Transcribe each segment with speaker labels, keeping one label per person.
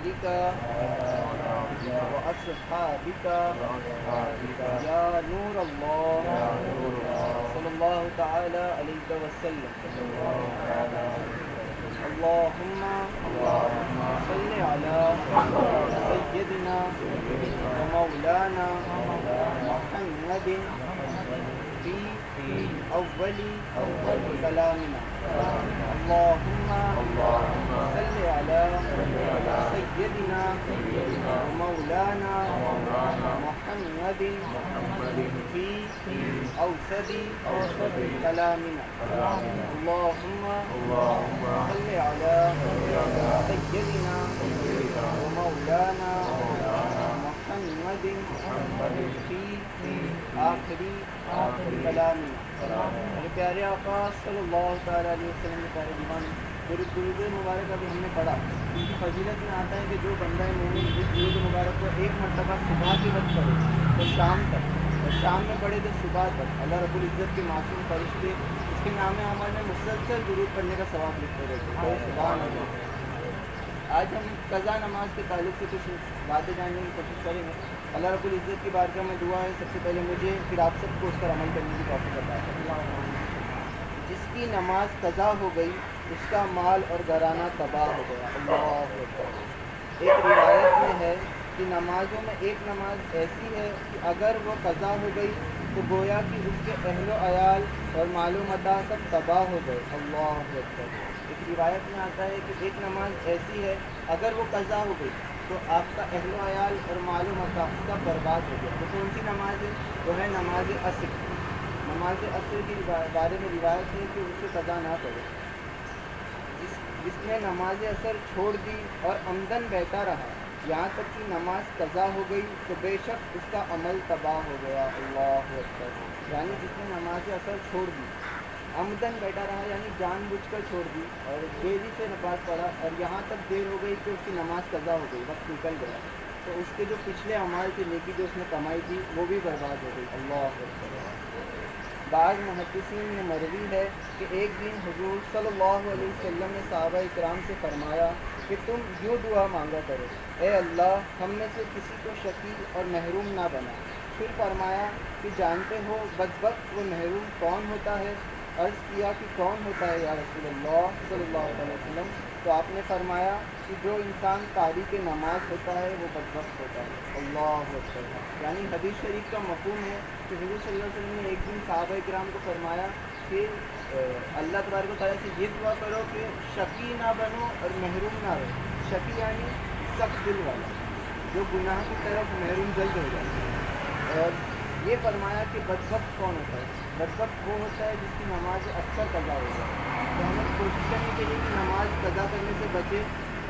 Speaker 1: آلك وأصحابك يا نور الله صلى الله تعالى عليك وسلم. اللهم صل على سيدنا ومولانا محمد في أول كلامنا. اللهم صل على سيدنا ومولانا محمد في أوسط كلامنا. اللهم صل على سيدنا ومولانا محمد في آخری کلامنا. میرے پیارے آقا صلی اللہ تعالیٰ علیہ وسلم کے پیارے دیوان درود مبارک ابھی ہم نے پڑھا. ان کی فضیلت میں آتا ہے کہ جو بندہ مومن اس درود مبارک کو ایک مرتبہ صبح کے وقت پڑھے تو شام تک، اور شام میں پڑھے تو صبح تک، اللہ رب العزت کے معصوم فرشتے اس کے نام عمل میں مسلسل درود پڑھنے کا ثواب لکھتے رہتے ہیں. سبحان اللہ. آج ہم قضا نماز کے تعلق سے کچھ باتیں جاننے کی کوشش کریں گے. اللہ رب العزت کی بارگاہ میں دعا ہے سب سے پہلے مجھے پھر آپ سب کو اس پر عمل کرنے کی توفیق عطا فرمائے. جس کی نماز قضا ہو گئی اس کا مال اور گھرانہ تباہ ہو گیا. اللہ اکبر. ایک روایت میں ہے کہ نمازوں میں ایک نماز ایسی ہے کہ اگر وہ قضا ہو گئی تو گویا کہ اس کے اہل و عیال اور مال و متاع سب تباہ ہو گئے. اللہ اکبر. ایک روایت میں آتا ہے کہ ایک نماز ایسی ہے اگر وہ قضا ہو گئی تو آپ کا اہل و عیال اور مال و متاع سب برباد ہو گیا. تو کون سی نماز ہے؟ وہ ہے نماز عصر. نماز عصر کے بارے میں روایت ہے کہ اسے قضا نہ کرے. جس نے نماز عصر چھوڑ دی اور عمدن بیٹھا رہا یہاں تک کہ نماز قضا ہو گئی تو بے شک اس کا عمل تباہ ہو گیا. اللہ اکبر. یعنی جس نے نماز عصر چھوڑ دی، عمدن بیٹھا رہا یعنی جان بوجھ کر چھوڑ دی اور دیری سے نماز پڑھا اور یہاں تک دیر ہو گئی کہ اس کی نماز قضا ہو گئی، وقت نکل گیا، تو اس کے جو پچھلے اعمال کی نیکی جو اس نے کمائی تھی وہ بھی برباد ہو گئی. اللہ اکبر. بعض محدثین میں مروی ہے کہ ایک دن حضور صلی اللہ علیہ وسلم نے صحابہ اکرام سے فرمایا کہ تم یوں دعا مانگا کرو، اے اللہ ہم میں سے کسی کو شقی اور محروم نہ بنا. پھر فرمایا کہ جانتے ہو بدبخت وہ محروم کون ہوتا ہے؟ عرض کیا کہ کون ہوتا ہے یا رسول اللہ صلی اللہ علیہ وسلم؟ تو آپ نے فرمایا کہ جو انسان تاریک نماز ہوتا ہے وہ بدبخت ہوتا ہے. اللہ اکبر. یعنی حدیث شریف کا مفہوم ہے کہ حضور صلی اللہ علیہ وسلم نے ایک دن صحابہ کرام کو فرمایا کہ اللہ تبارک و تعالیٰ سے یہ دعا کرو کہ شقی نہ بنو اور محروم نہ رہو. شقی یعنی سخت دل والا جو گناہ کی طرف محروم جلد ہو جائے. اور یہ فرمایا کہ بدبخت کون ہوتا ہے؟ بدبخت وہ ہوتا ہے جس کی نماز اکثر قضا ہو جائے. تو ہمیں کوشش کرنی چاہیے کہ نماز قضا کرنے سے بچے.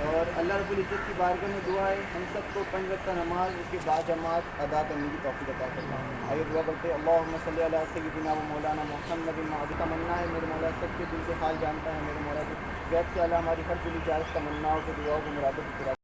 Speaker 1: اور اللہ رب العزت کی بارگاہ میں دعا ہے ہم سب کو 5 وقتہ نماز اس کے بعد جماعت ادا کرنے کی توفیق عطا فرمائے. آئیے دعا کرتے ہیں. اللہم صلی علی سیدنا و مولانا محمد. ابھی تمنا ہے میرے مولا سب کے دل کے حال جانتا ہے. میرے مولا کی غیب سے اللہ ہماری ہر دلی جائز تمناؤں کو دعاؤں کو مرادوں کی